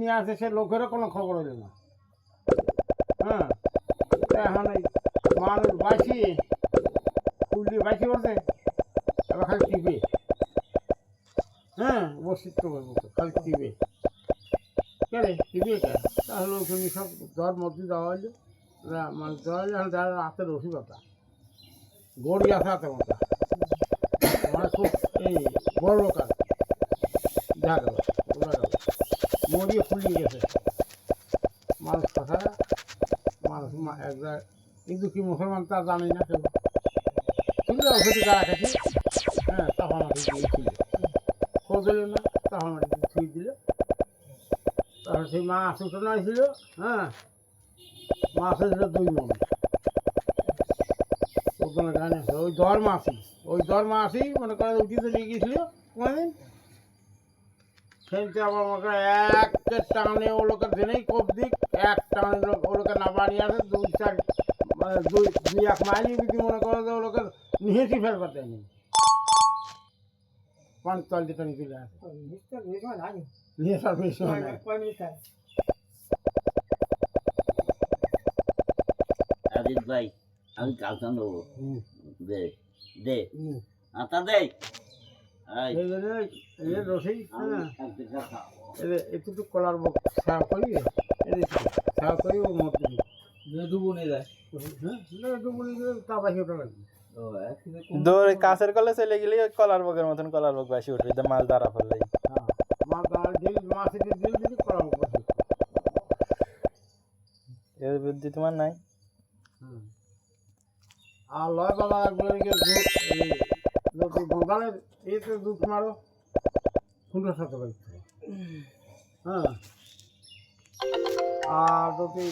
নিয়ে আসে সে লোকেরও কোনো খবর হইল না। হ্যাঁ, এখন এই মানুষ বাঁচি কুলি বাঁচি বসে এবার খালি টিপে। হ্যাঁ, বসিত খালি টিপে কে রে টিপে কে তাহলে ওখানে সব জ্বর মধ্যে দেওয়া হইলো মানে দেওয়া হইলে এখন যারা হাতের রসিকতা গড়ি আছে হাতে মতো আমার খুব এই বড় লোক আছে দেখা গেল ওরা গেল মরিয়ে ফুলিয়ে গেছে মানুষ কথা মানুষ একবার কিন্তু কি মুসলমান তা জানি না কেউ শুনলে ওষুধি গাড়া খেতে। হ্যাঁ, তখন আমাকে দিয়েছিল খোঁজ হলো না, তখন আমাকে ছুঁয়ে দিল। তখন সেই মাছ উঠানো হয়েছিল। হ্যাঁ, মাছ হয়েছিল 2 মণ। ওখানে গান আছে ওই দর মাছই মনে করে উঠিতে নিয়ে গিয়েছিল কোনোদিন সেটা আবার মনে করে এক টানে ও লোকের জেনেই কোপ দিক এক টানে ও লোকের না বাড়িয়ে আসে 2-4 2-1 মাইলই যদি মনে করো যে ও লোকের নিহেছি ফের করতে নেই 5 লিটার চলে আসে নিহেছার বেশি হয় না। আজিজ ভাই আমি কালচান দেবো দে দে আতা দে রসই একটু কলার বুক সাফ করি সাফ করি ও মধ্যে ডুবুনি যায় তা বাসি ওটা লাগবে দৌড়ে কাছের কলে চলে গেলে কলার বকের মতন কলার বক বাসি উঠবে মাছ ধরা ফেললে। হ্যাঁ, মাছ ধরার ঢিল মাছের ঢিল যদি কলার বুক বাসি এর বুদ্ধি তোমার নাই। আর লয় বাবা যদি গোদালের এতে দুধ মারো 1500 টাকা দিতে হবে। হ্যাঁ, আর যদি